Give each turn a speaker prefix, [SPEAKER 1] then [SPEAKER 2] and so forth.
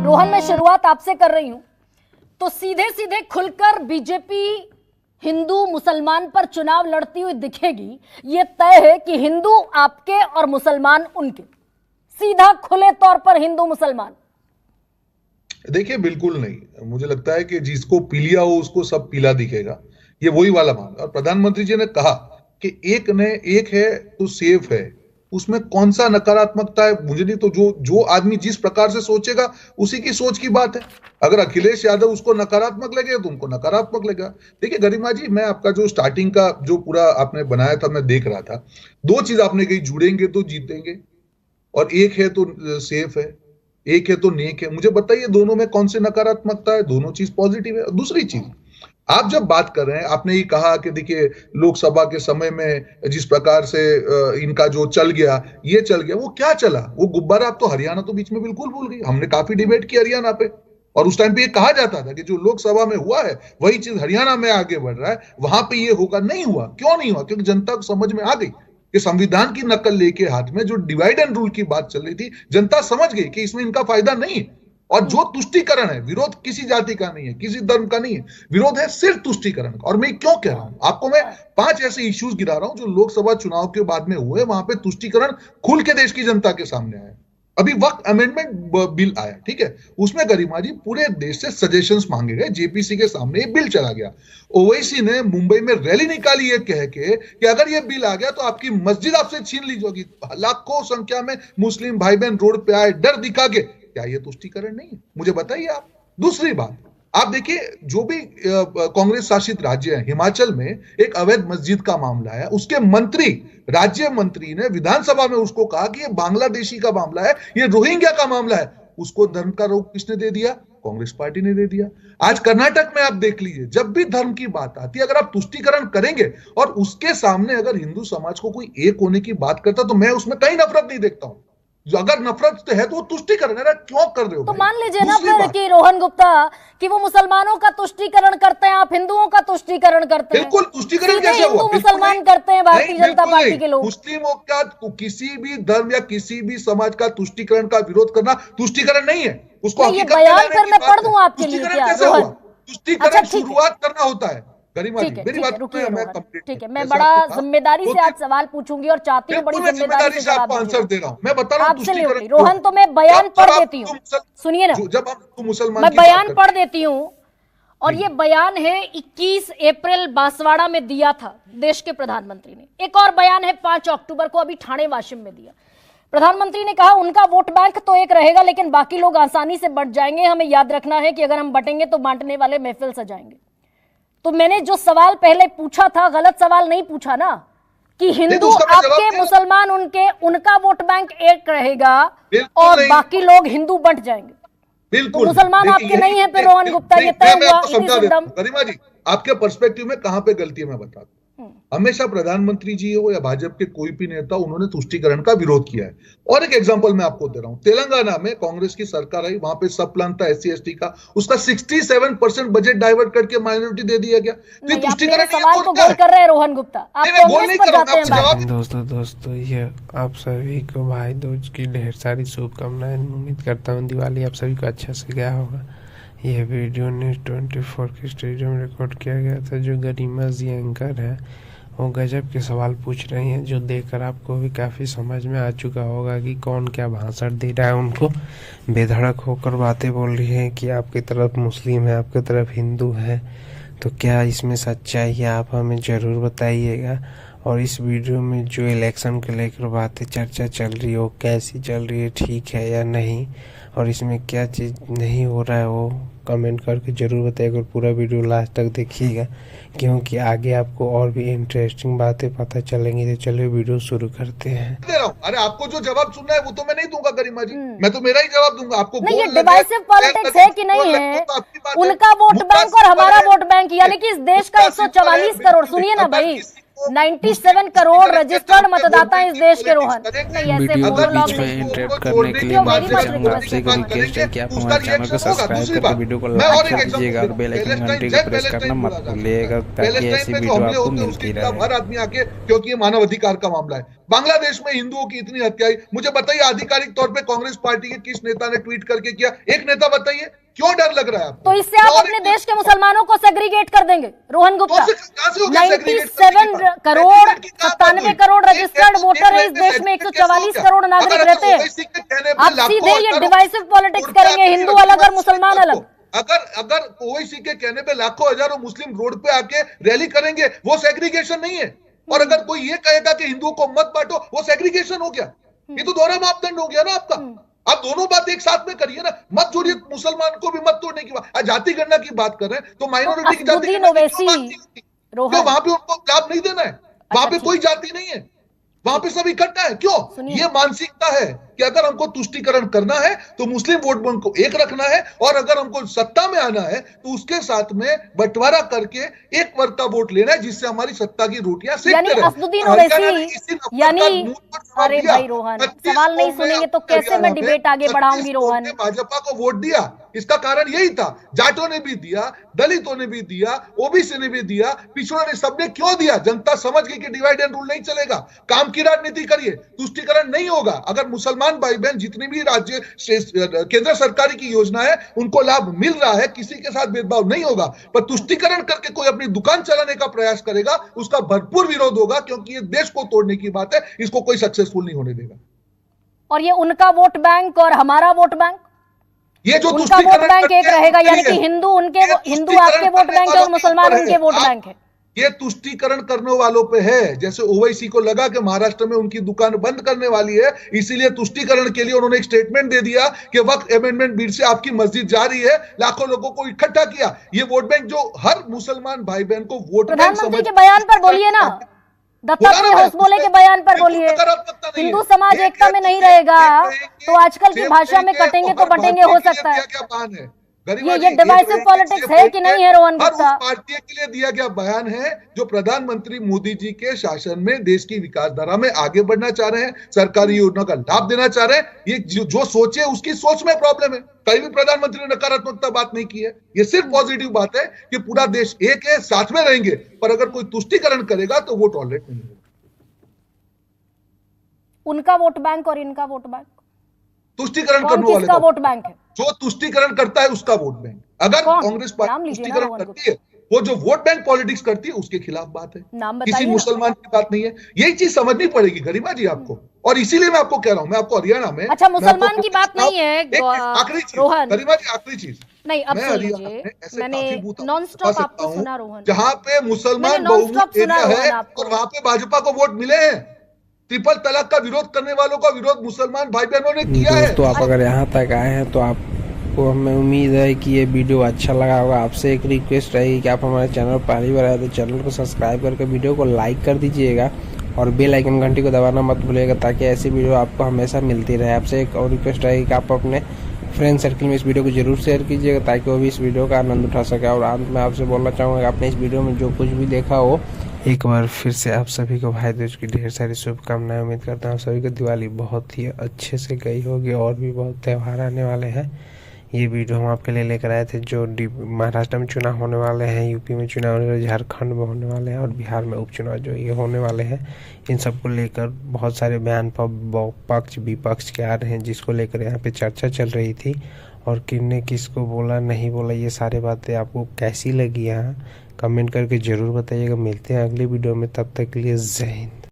[SPEAKER 1] रोहन, मैं शुरुआत आपसे कर रही हूं, तो सीधे सीधे खुलकर बीजेपी हिंदू मुसलमान पर चुनाव लड़ती हुई दिखेगी, ये तय है कि हिंदू आपके और मुसलमान उनके, सीधा खुले तौर पर हिंदू मुसलमान?
[SPEAKER 2] देखिए, बिल्कुल नहीं। मुझे लगता है कि जिसको पीलिया हो उसको सब पीला दिखेगा, ये वही वाला मामला। और प्रधानमंत्री जी ने कहा कि एक है तो सेफ है, उसमें कौन सा नकारात्मकता है? मुझे नहीं, तो जो आदमी जिस प्रकार से सोचेगा उसी की सोच की बात है। अगर अखिलेश यादव उसको नकारात्मक लगे तो उनको नकारात्मक लगेगा। देखिए गरिमा जी, मैं आपका जो स्टार्टिंग का जो पूरा आपने बनाया था मैं देख रहा था। दो चीज आपने कही, जुड़ेंगे तो जीतेंगे, और एक है तो सेफ है, एक है तो नेक है। मुझे बताइए दोनों में कौन सी नकारात्मकता है? दोनों चीज पॉजिटिव है। दूसरी चीज, आप जब बात कर रहे हैं, आपने ये कहा कि देखिए लोकसभा के समय में जिस प्रकार से इनका जो चल गया, ये चल गया, वो क्या चला? वो गुब्बारा आप तो हरियाणा तो बीच में बिल्कुल भूल गई। हमने काफी डिबेट की हरियाणा पे, और उस टाइम पे ये कहा जाता था कि जो लोकसभा में हुआ है वही चीज हरियाणा में आगे बढ़ रहा है, वहां पे ये होगा। नहीं हुआ। क्यों नहीं हुआ? क्योंकि जनता को समझ में आ गई कि संविधान की नकल लेके हाथ में जो डिवाइड एंड रूल की बात चल रही थी, जनता समझ गई कि इसमें इनका फायदा नहीं है। और जो तुष्टीकरण है, विरोध किसी जाति का नहीं है, किसी धर्म का नहीं है, विरोध है सिर्फ तुष्टीकरण का। और मैं क्यों कह रहा हूं आपको, मैं 5 ऐसे इश्यूज गिरा रहा हूं जो लोकसभा चुनाव के बाद में हुए, वहां पे तुष्टीकरण खुल के देश की जनता के सामने आया। अभी वक्त अमेंडमेंट बिल आया, ठीक है, उसमें गरिमा जी पूरे देश से सजेशंस मांगे गए, जेपीसी के सामने ये बिल चला गया। ओवैसी ने मुंबई में रैली निकाली है कह के कि अगर ये बिल आ गया तो आपकी मस्जिद आपसे छीन ली जाएगी। लाखों संख्या में मुस्लिम भाई बहन रोड पे आए डर दिखा के। क्या ये तुष्टीकरण नहीं है? मुझे बताइए आप। दूसरी बात, आप देखिए जो भी कांग्रेस शासित राज्य है, हिमाचल में एक अवैध मस्जिद का मामला है, उसके मंत्री, राज्य मंत्री ने विधानसभा में उसको कहा कि ये बांग्लादेशी का मामला है, ये रोहिंग्या का मामला है। उसको धर्म का रोग किसने दे दिया? कांग्रेस पार्टी ने दे दिया। आज कर्नाटक में आप देख लीजिए, जब भी धर्म की बात आती है, अगर आप तुष्टीकरण करेंगे और उसके सामने अगर हिंदू समाज को कोई एक होने की बात करता, तो मैं उसमें कहीं नफरत नहीं देखता हूं। जो अगर नफरत है तो वो तुष्टीकरण है, क्यों कर रहे हो?
[SPEAKER 1] तो मान लीजिए ना फिर कि रोहन गुप्ता, कि वो मुसलमानों का तुष्टीकरण करते हैं, आप हिंदुओं का तुष्टीकरण करते हैं।
[SPEAKER 2] बिल्कुल तुष्टीकरण कैसे हुआ?
[SPEAKER 1] हिंदू मुसलमान करते हैं भारतीय जनता पार्टी के लोग।
[SPEAKER 2] मुस्लिमों का किसी भी धर्म या किसी भी समाज का तुष्टीकरण का विरोध करना तुष्टीकरण नहीं है। उसको
[SPEAKER 1] ये बयान फिर मैं पढ़ दूं आपके लिए क्या?
[SPEAKER 2] तुष्टीकरण शुरुआत करना होता है।
[SPEAKER 1] ठीक है, मैं बड़ा जिम्मेदारी से आज सवाल पूछूंगी और चाहती हूँ बड़ी जिम्मेदारी से
[SPEAKER 2] आपको आंसर दे रहा हूँ। मैं बता रहा हूँ
[SPEAKER 1] रोहन, तो मैं बयान पढ़ देती हूँ, सुनिए ना,
[SPEAKER 2] जब आप मुसलमान,
[SPEAKER 1] मैं बयान पढ़ देती हूँ। और ये बयान है 21 अप्रैल बांसवाड़ा में दिया था देश के प्रधानमंत्री ने। एक और बयान है 5 अक्टूबर को अभी ठाणे वाशिम में दिया। प्रधानमंत्री ने कहा उनका वोट बैंक तो एक रहेगा, लेकिन बाकी लोग आसानी से बंट जाएंगे। हमें याद रखना है कि अगर हम बटेंगे तो बांटने वाले महफिल सजाएंगे। तो मैंने जो सवाल पहले पूछा था, गलत सवाल नहीं पूछा ना, कि हिंदू आपके मुसलमान उनके, उनका वोट बैंक एक रहेगा और बाकी लोग हिंदू बंट जाएंगे। बिल्कुल, तो मुसलमान आपके नहीं है फिर रोहन गुप्ता, ये तय हुआ।
[SPEAKER 2] गरिमा जी, आपके पर्सपेक्टिव में कहां पे गलती है मैं बता दूं। हमेशा प्रधानमंत्री जी हो या भाजपा के कोई भी नेता, उन्होंने तुष्टीकरण का विरोध किया है। और एक एग्जांपल मैं आपको दे रहा हूं, तेलंगाना में कांग्रेस की सरकार आई, वहां पे सब प्लान था SC ST का, उसका 67% बजट डाइवर्ट करके माइनॉरिटी दे दिया गया। तो तुष्टीकरण
[SPEAKER 1] सवाल को गोल कर रहे हैं रोहन गुप्ता, आप कांग्रेस पर जाते हैं।
[SPEAKER 3] दोस्तों ये आप सभी को भाई दूज की ढेर सारी शुभकामनाएं। उम्मीद करता हूँ दिवाली आप सभी को अच्छा से गया होगा। यह वीडियो न्यूज़ 24 के स्टूडियो में रिकॉर्ड किया गया था। जो गरिमा जी एंकर है वो गजब के सवाल पूछ रही हैं, जो देखकर आपको भी काफ़ी समझ में आ चुका होगा कि कौन क्या भाषण दे रहा है। उनको बेधड़क होकर बातें बोल रही हैं कि आपकी तरफ मुस्लिम है, आपकी तरफ हिंदू है। तो क्या इसमें सच्चाई है, आप हमें ज़रूर बताइएगा। और इस वीडियो में जो इलेक्शन को लेकर बातें चर्चा चल रही है वो कैसी चल रही है, ठीक है या नहीं, और इसमें क्या चीज़ नहीं हो रहा है वो कमेंट करके ज़रूर बताइएगा। और पूरा वीडियो लास्ट तक देखिएगा, क्योंकि आगे आपको और भी इंटरेस्टिंग बातें पता चलेंगी। तो चलिए वीडियो शुरू करते हैं।
[SPEAKER 2] अरे आपको जो जवाब सुनना है वो तो मैं नहीं दूंगा गरिमा जी, मैं तो मेरा ही जवाब दूंगा आपको।
[SPEAKER 1] नहीं, ये डिवाइसिव पॉलिटिक्स है कि नहीं है? उनका वोट बैंक और हमारा वोट बैंक, यानी कि इस देश का 144 करोड़, सुनिए ना भाई, 97 करोड़ रजिस्टर्ड मतदाता इस देश के रोहन। नहीं, ऐसे
[SPEAKER 3] वीडियो के
[SPEAKER 1] मोनोलॉग
[SPEAKER 3] बीच में
[SPEAKER 1] नहीं।
[SPEAKER 3] इंटरप्ट करने के लिए माफी चाहूंगा आपसे एक रिक्वेस्ट है कि आप हमारे चैनल को सब्सक्राइब करके वीडियो को लाइक कर दीजिएगा और बेल आइकन घंटी को प्रेस करना मत भूलिएगा ताकि ऐसी वीडियो आपको मिलती रहे।
[SPEAKER 2] हर आदमी आके, क्योंकि ये मानव अधिकार का मामला है। बांग्लादेश में हिंदुओं की इतनी हत्या हुई, मुझे बताइए आधिकारिक तौर पे कांग्रेस पार्टी के किस नेता ने ट्वीट करके किया? एक नेता बताइए, क्यों डर लग रहा है आपको?
[SPEAKER 1] तो इससे आप अपने देश के मुसलमानों को सेग्रीगेट कर देंगे। रोहन गुप्ता, 97 करोड़ 97 करोड़ रजिस्टर्ड वोटर है इस देश में, 144 करोड़ नागरिक रहते हैं। आप सीधे ये डिवाइसिव पॉलिटिक्स करेंगे, हिंदू अलग और मुसलमान अलग।
[SPEAKER 2] अगर ओवैसी के कहने पे लाखों हजारों मुस्लिम रोड पे आके रैली करेंगे, वो सेग्रीगेशन नहीं है। और अगर कोई ये कहेगा कि हिंदुओं को मत बांटो, वो सेग्रीगेशन हो गया। ये तो दोहरा मापदंड हो गया ना आपका। आप दोनों बात एक साथ में करिए ना, मत जोड़िए मुसलमान को भी मत तोड़ने की बात। जाति गणना की बात कर रहे हैं तो माइनॉरिटी की जाति गणना की क्यों वहां पे उनको लाभ नहीं देना है? वहां पे कोई जाति नहीं है, वहां पे सब इकट्ठा है। क्यों? ये मानसिकता है कि अगर हमको तुष्टीकरण करना है तो मुस्लिम वोट बैंक को एक रखना है, और अगर हमको सत्ता में आना है तो उसके साथ में बंटवारा करके एक वर्ग का वोट लेना है, जिससे हमारी सत्ता की रोटियां सेकते रहे।
[SPEAKER 1] असदुद्दीन ओवैसी यानी, अरे भाई रोहन, सवाल नहीं सुनेंगे तो कैसे मैं डिबेट आगे बढ़ाऊंगी रोहन?
[SPEAKER 2] भाजपा को वोट दिया, इसका कारण यही था। जाटों ने भी दिया, दलितों ने भी दिया, ओबीसी ने भी दिया, पिछड़ों ने, सबने क्यों दिया? जनता समझ गई कि डिवाइड एंड रूल नहीं चलेगा। काम की राजनीति करिए, तुष्टीकरण नहीं होगा। अगर मुसलमान भाई बहन जितनी भी राज्य केंद्र सरकारी की योजना है उनको लाभ मिल रहा है, किसी के साथ भेदभाव नहीं होगा। पर तुष्टीकरण करके कोई अपनी दुकान चलाने का प्रयास करेगा, उसका भरपूर विरोध होगा, क्योंकि ये देश को तोड़ने की बात है। इसको कोई सक्सेसफुल नहीं होने देगा।
[SPEAKER 1] और ये उनका वोट बैंक और हमारा वोट बैंक,
[SPEAKER 2] ये जो
[SPEAKER 1] उनका वोट बैंक एक रहेगा, यानी कि हिंदू आपके वोट बैंक है और मुसलमान उनके वोट बैंक है।
[SPEAKER 2] ये तुष्टीकरण करने वालों पे है। जैसे ओवैसी को लगा कि महाराष्ट्र में उनकी दुकान बंद करने वाली है, इसीलिए तुष्टीकरण के लिए उन्होंने एक स्टेटमेंट दे दिया कि वक्त अमेंडमेंट बिल से आपकी मस्जिद जा रही है, लाखों लोगों को इकट्ठा किया। ये वोट बैंक जो हर मुसलमान भाई बहन को वोट बैंक,
[SPEAKER 1] प्रधानमंत्री के बयान पर बोलिए ना, दत्तात्रेय होसबोले के बयान पर बोलिए। हिंदू समाज एकता में नहीं रहेगा तो आजकल की भाषा में कटेंगे तो बटेंगे हो सकता है।
[SPEAKER 2] क्या बयान है?
[SPEAKER 1] ये डिवाइसिव पॉलिटिक्स है कि नहीं है रोहन गुप्ता?
[SPEAKER 2] पार्टी के लिए दिया गया बयान है जो प्रधानमंत्री मोदी जी के शासन में देश की विकास धारा में आगे बढ़ना चाह रहे हैं, सरकारी योजना का लाभ देना चाह रहे हैं। ये जो सोचे उसकी सोच में प्रॉब्लम है। कहीं भी प्रधानमंत्री ने नकारात्मकता बात नहीं की है। ये सिर्फ पॉजिटिव बात है कि पूरा देश एक है, साथ में रहेंगे। पर अगर कोई तुष्टीकरण करेगा तो वो टॉलरेट नहीं होगा।
[SPEAKER 1] उनका वोट बैंक और इनका वोट बैंक,
[SPEAKER 2] तुष्टीकरण करने वाले
[SPEAKER 1] का वोट बैंक है?
[SPEAKER 2] जो तुष्टीकरण करता है उसका वोट बैंक। अगर कांग्रेस पार्टी तुष्टीकरण करती है, वो जो वोट बैंक पॉलिटिक्स करती है, उसके खिलाफ बात है। किसी मुसलमान की बात नहीं है। यही चीज समझनी पड़ेगी गरिमा जी आपको। और इसीलिए मैं आपको कह रहा हूं, मैं आपको हरियाणा में,
[SPEAKER 1] अच्छा मुसलमान की बात नहीं है
[SPEAKER 2] आखिरी चीज गरिमा जी, आखिरी चीज
[SPEAKER 1] नहीं, अब सुनिए, मैंने नॉन स्टॉप आपको सुना रोहन,
[SPEAKER 2] जहां पे मुसलमान बहुमत एरिया है और वहां पे भाजपा को वोट मिले हैं। ट्रिपल तलाक का विरोध करने वालों का विरोध मुसलमान भाई बहनों ने किया है।
[SPEAKER 3] तो आप अगर यहाँ तक आए हैं तो आपको हमें उम्मीद है कि ये वीडियो अच्छा लगा होगा। आपसे एक रिक्वेस्ट रहेगी कि आप हमारे चैनल पर पहली बार आए तो चैनल को सब्सक्राइब करके वीडियो को लाइक कर दीजिएगा और बेल आइकन घंटी को दबाना मत भूलिएगा ताकि ऐसी वीडियो आपको हमेशा मिलती रहे। आपसे एक और रिक्वेस्ट रहेगी कि आप अपने फ्रेंड सर्किल में इस वीडियो को जरूर शेयर कीजिएगा ताकि वो भी इस वीडियो का आनंद उठा सके। और अंत में आपसे बोलना चाहूँगा कि आपने इस वीडियो में जो कुछ भी देखा हो, एक बार फिर से आप सभी को भाई दूज की ढेर सारी शुभकामनाएं। उम्मीद करता हूँ सभी को दिवाली बहुत ही अच्छे से गई होगी और भी बहुत त्यौहार आने वाले हैं। ये वीडियो हम आपके लिए लेकर आए थे जो महाराष्ट्र में चुनाव होने वाले हैं, यूपी में चुनाव होने वाले, झारखंड में होने वाले हैं और बिहार में उपचुनाव जो ये होने वाले हैं, इन सबको लेकर बहुत सारे बयान पक्ष विपक्ष के आ रहे हैं, जिसको लेकर यहाँ पे चर्चा चल रही थी। और किसने किसको बोला नहीं बोला, ये सारी बातें आपको कैसी लगी यहाँ कमेंट करके ज़रूर बताइएगा। मिलते हैं अगली वीडियो में, तब तक के लिए जय हिंद।